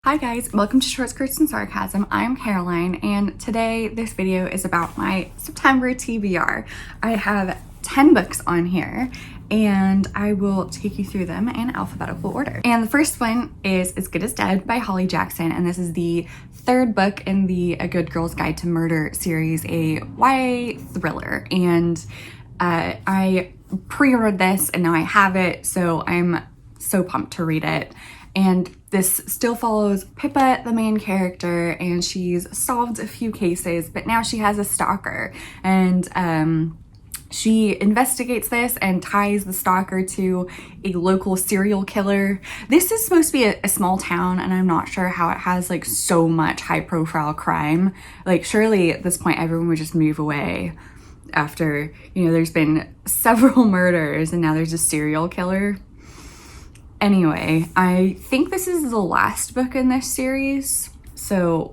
Hi guys, welcome to Short Skirts and Sarcasm. I'm Caroline, and today this video is about my September TBR. I have 10 books on here and I will take you through them in alphabetical order. And the first one is As Good as Dead by Holly Jackson, and this is the third book in the A Good Girl's Guide to Murder series, a YA thriller. And I pre-ordered this and now I have it, so I'm so pumped to read it. And this still follows Pippa, the main character, and she's solved a few cases, but now she has a stalker. And she investigates this and ties the stalker to a local serial killer. This is supposed to be a small town, and I'm not sure how it has like so much high profile crime. Like surely at this point everyone would just move away after, you know, there's been several murders and now there's a serial killer. Anyway, I think this is the last book in this series, so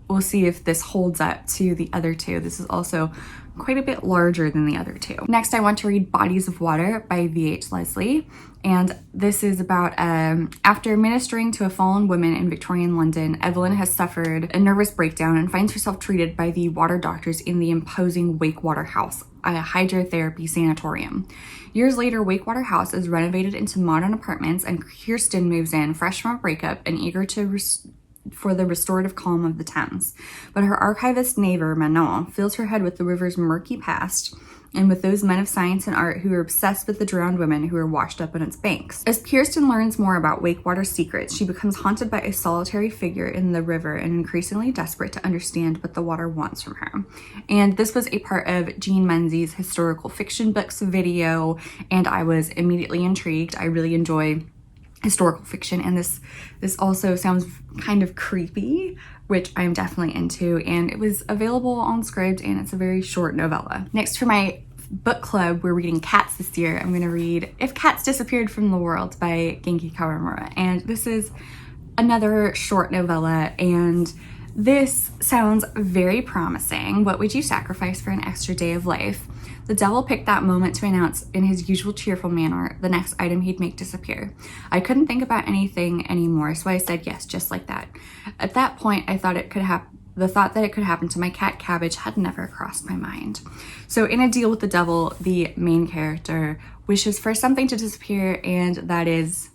we'll see if this holds up to the other two. This is also quite a bit larger than the other two. Next, I want to read Bodies of Water by V.H. Leslie, and this is about after ministering to a fallen woman in Victorian London, Evelyn has suffered a nervous breakdown and finds herself treated by the water doctors in the imposing Wakewater House, a hydrotherapy sanatorium. Years later, Wakewater House is renovated into modern apartments, and Kirsten moves in, fresh from a breakup and eager for the restorative calm of the Thames. But her archivist neighbor, Manon, fills her head with the river's murky past and with those men of science and art who are obsessed with the drowned women who are washed up on its banks. As Kirsten learns more about Wakewater's secrets, she becomes haunted by a solitary figure in the river and increasingly desperate to understand what the water wants from her. And this was a part of Jean Menzies' historical fiction books video, and I was immediately intrigued. I really enjoy historical fiction, and this also sounds kind of creepy, which I'm definitely into, and it was available on Scribd, and it's a very short novella. Next, for my book club, we're reading Cats this year. I'm going to read If Cats Disappeared from the World by Genki Kawamura, and this is another short novella, and this sounds very promising. What would you sacrifice for an extra day of life? The devil picked that moment to announce in his usual cheerful manner the next item he'd make disappear. I couldn't think about anything anymore, so I said yes, just like that. At that point, I thought the thought that it could happen to my cat Cabbage had never crossed my mind. So in a deal with the devil, the main character wishes for something to disappear, and that is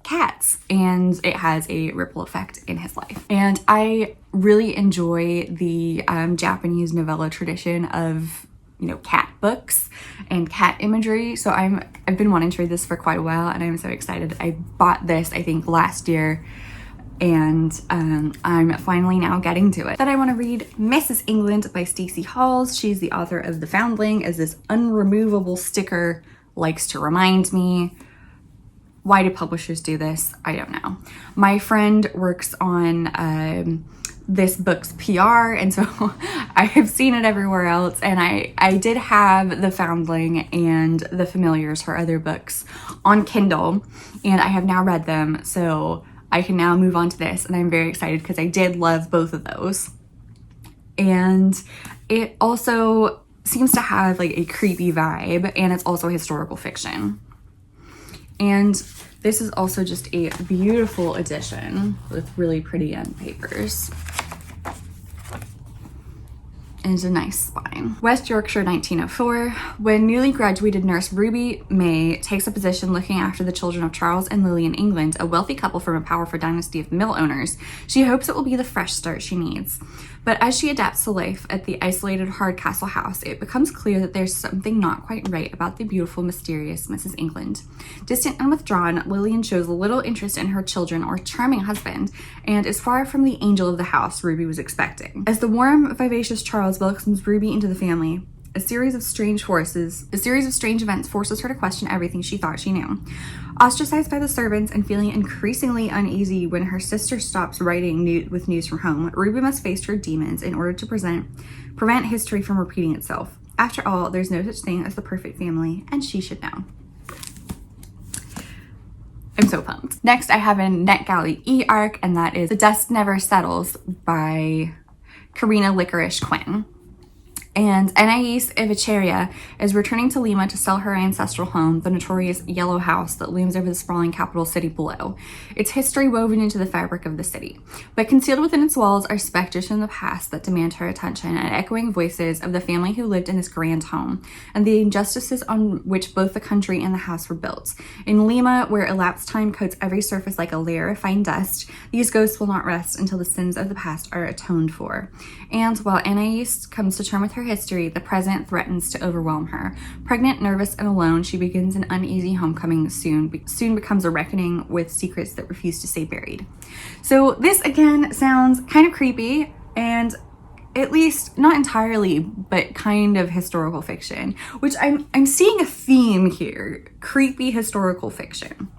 cats, and it has a ripple effect in his life. And I really enjoy the Japanese novella tradition of, you know, cat books and cat imagery. So I've been wanting to read this for quite a while, and I'm so excited. I bought this, I think, last year, and I'm finally now getting to it. Then I want to read Mrs. England by Stacey Halls. She's the author of The Foundling, as this unremovable sticker likes to remind me. Why do publishers do this? I don't know. My friend works on this book's PR, and so I have seen it everywhere else, and I did have The Foundling and The Familiars, her other books, on Kindle, and I have now read them, so I can now move on to this, and I'm very excited because I did love both of those. And it also seems to have like a creepy vibe, and it's also historical fiction. And this is also just a beautiful edition with really pretty end papers. And a nice spine. West Yorkshire, 1904. When newly graduated nurse Ruby May takes a position looking after the children of Charles and Lily in England, a wealthy couple from a powerful dynasty of mill owners, she hopes it will be the fresh start she needs. But as she adapts to life at the isolated Hardcastle house, it becomes clear that there's something not quite right about the beautiful, mysterious Mrs. England. Distant and withdrawn, Lillian shows little interest in her children or charming husband, and is far from the angel of the house Ruby was expecting. As the warm, vivacious Charles welcomes Ruby into the family, a series of strange events forces her to question everything she thought she knew. Ostracized by the servants and feeling increasingly uneasy when her sister stops writing with news from home, Ruby must face her demons in order to prevent history from repeating itself. After all, there's no such thing as the perfect family, and she should know. I'm so pumped. Next, I have a NetGalley e-arc, and that is The Dust Never Settles by Karina Licorice Quinn. And Anais Echeverria is returning to Lima to sell her ancestral home, the notorious Yellow House that looms over the sprawling capital city below, its history woven into the fabric of the city. But concealed within its walls are specters from the past that demand her attention and echoing voices of the family who lived in this grand home, and the injustices on which both the country and the house were built. In Lima, where elapsed time coats every surface like a layer of fine dust, these ghosts will not rest until the sins of the past are atoned for. And while Anais comes to term with her history, the present threatens to overwhelm her. Pregnant, nervous, and alone, she begins an uneasy homecoming soon becomes a reckoning with secrets that refuse to stay buried. So this again sounds kind of creepy, and at least not entirely, but kind of historical fiction, which I'm seeing a theme here: creepy historical fiction.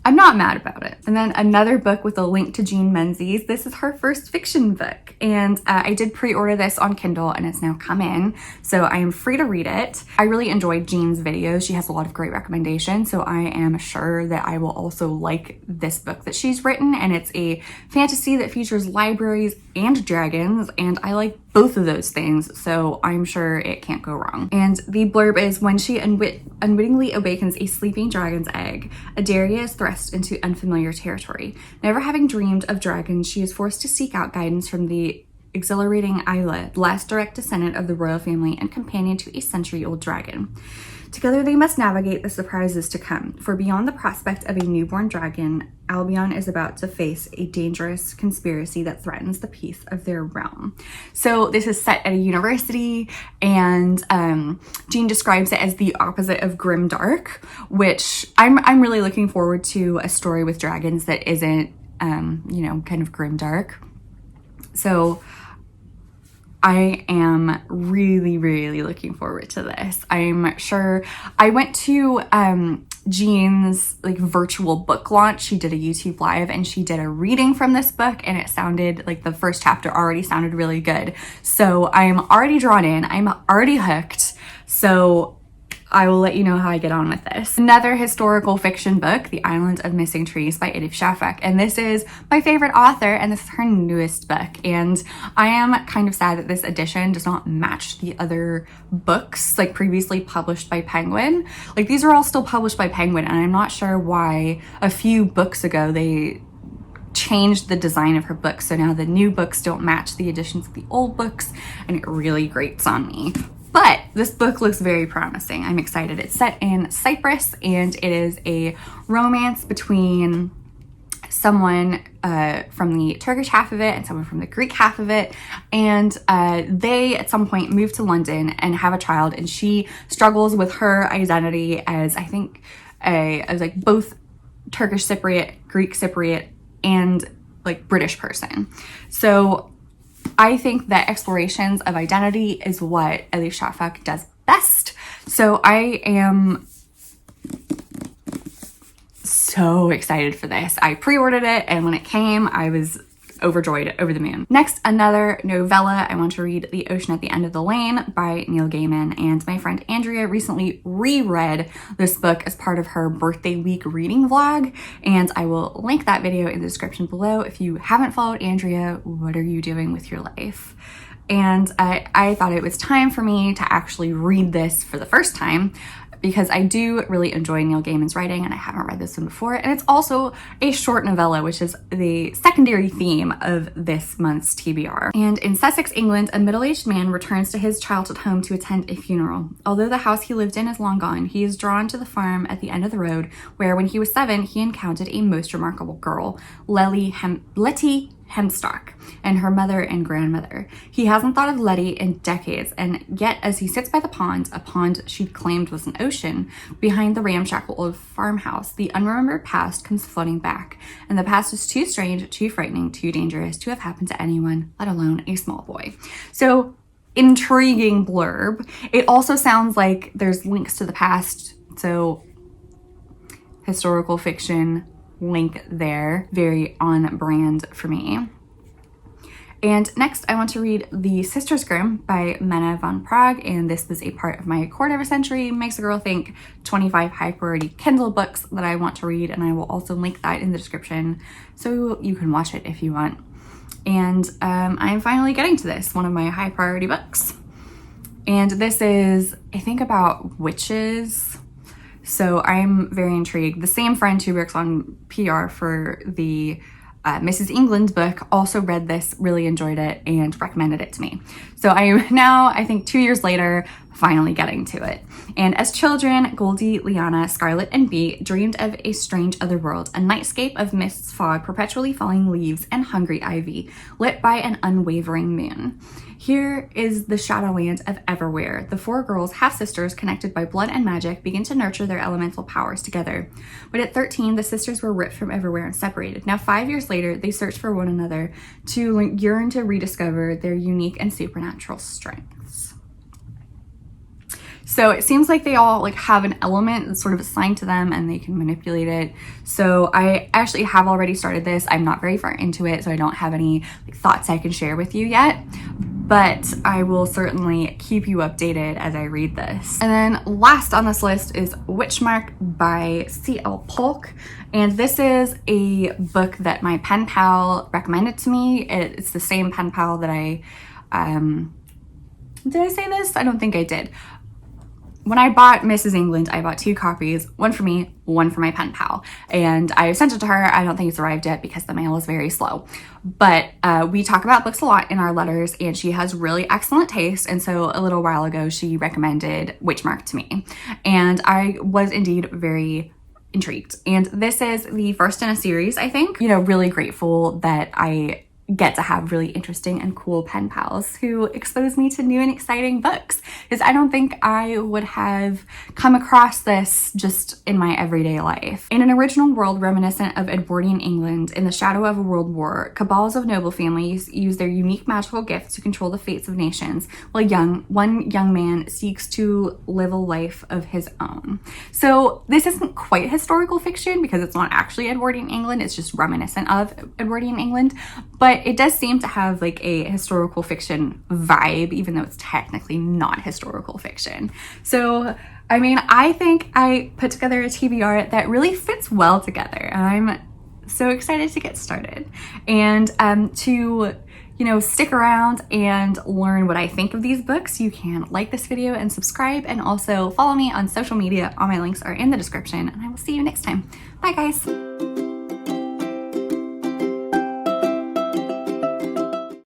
I'm not mad about it. And then another book with a link to Jean Menzies. This is her first fiction book, and I did pre-order this on Kindle and it's now come in, so I am free to read it. I really enjoyed Jean's videos. She has a lot of great recommendations, so I am sure that I will also like this book that she's written, and it's a fantasy that features libraries and dragons, and I like both of those things, so I'm sure it can't go wrong. And the blurb is, when she unwittingly awakens a sleeping dragon's egg, Adaria is thrust into unfamiliar territory. Never having dreamed of dragons, she is forced to seek out guidance from the exhilarating Isla, the last direct descendant of the royal family and companion to a century-old dragon. Together they must navigate the surprises to come, for beyond the prospect of a newborn dragon, Albion is about to face a dangerous conspiracy that threatens the peace of their realm. So this is set at a university, and Jean describes it as the opposite of grim dark, which I'm really looking forward to a story with dragons that isn't, you know, kind of grim dark. So I am really, really looking forward to this. I'm sure I went to Jean's like virtual book launch. She did a YouTube live and she did a reading from this book, and it sounded like the first chapter already sounded really good. So I'm already drawn in. I'm already hooked. So I will let you know how I get on with this. Another historical fiction book, The Island of Missing Trees by Edith Shafak. And this is my favorite author, and this is her newest book. And I am kind of sad that this edition does not match the other books like previously published by Penguin. Like, these are all still published by Penguin, and I'm not sure why a few books ago they changed the design of her books. So now the new books don't match the editions of the old books, and it really grates on me. But this book looks very promising. I'm excited. It's set in Cyprus, and it is a romance between someone from the Turkish half of it and someone from the Greek half of it. And they at some point move to London and have a child, and she struggles with her identity as, I think, as like both Turkish Cypriot, Greek Cypriot, and like British person. So I think that explorations of identity is what Elif Shafak does best. So I am so excited for this. I pre-ordered it, and when it came, I was overjoyed, over the moon. Next, another novella. I want to read The Ocean at the End of the Lane by Neil Gaiman, and my friend Andrea recently reread this book as part of her birthday week reading vlog, and I will link that video in the description below. If you haven't followed Andrea, what are you doing with your life? And I thought it was time for me to actually read this for the first time, because I do really enjoy Neil Gaiman's writing, and I haven't read this one before. And it's also a short novella, which is the secondary theme of this month's TBR. And in Sussex, England, a middle-aged man returns to his childhood home to attend a funeral. Although the house he lived in is long gone, he is drawn to the farm at the end of the road, where when he was 7, he encountered a most remarkable girl, Letty Hemstock, and her mother and grandmother. He hasn't thought of Letty in decades, and yet as he sits by the pond, a pond she'd claimed was an ocean, behind the ramshackle old farmhouse, the unremembered past comes flooding back, and the past is too strange, too frightening, too dangerous to have happened to anyone, let alone a small boy. So, intriguing blurb. It also sounds like there's links to the past, so historical fiction link there, very on brand for me. And next I want to read The Sisters Grimm by Mena von Prague, and this was a part of my quarter of a century makes a girl think 25 high priority Kindle books that I want to read, and I will also link that in the description so you can watch it if you want. And I'm finally getting to this, one of my high priority books. And this is, I think, about witches. So I'm very intrigued. The same friend who works on PR for the Mrs. England book also read this, really enjoyed it, and recommended it to me. So I am now, I think 2 years later, finally getting to it. And as children, Goldie, Liana, Scarlet, and Bee dreamed of a strange other world, a nightscape of mists, fog, perpetually falling leaves, and hungry ivy, lit by an unwavering moon. Here is the shadowland of Everywhere. The four girls, half-sisters connected by blood and magic, begin to nurture their elemental powers together. But at 13, the sisters were ripped from Everywhere and separated. Now 5 years later, they search for one another to yearn to rediscover their unique and supernatural strengths. So it seems like they all have an element that's sort of assigned to them and they can manipulate it. So I actually have already started this. I'm not very far into it, so I don't have any thoughts I can share with you yet. But I will certainly keep you updated as I read this. And then last on this list is Witchmark by C.L. Polk. And this is a book that my pen pal recommended to me. It's the same pen pal that I, did I say this? I don't think I did. When I bought Mrs. England, I bought 2 copies, one for me, one for my pen pal. And I sent it to her. I don't think it's arrived yet because the mail is very slow. But we talk about books a lot in our letters, and she has really excellent taste. And so a little while ago, she recommended Witchmark to me. And I was indeed very intrigued. And this is the first in a series, I think. Really grateful that I get to have really interesting and cool pen pals who expose me to new and exciting books, because I don't think I would have come across this just in my everyday life. In an original world reminiscent of Edwardian England, in the shadow of a world war, cabals of noble families use their unique magical gifts to control the fates of nations, while one young man seeks to live a life of his own. So this isn't quite historical fiction because it's not actually Edwardian England, it's just reminiscent of Edwardian England, but it does seem to have a historical fiction vibe, even though it's technically not historical fiction. So, I mean, I think I put together a TBR that really fits well together, and I'm so excited to get started. And to stick around and learn what I think of these books, you can like this video and subscribe, and also follow me on social media. All my links are in the description, and I will see you next time. Bye, guys.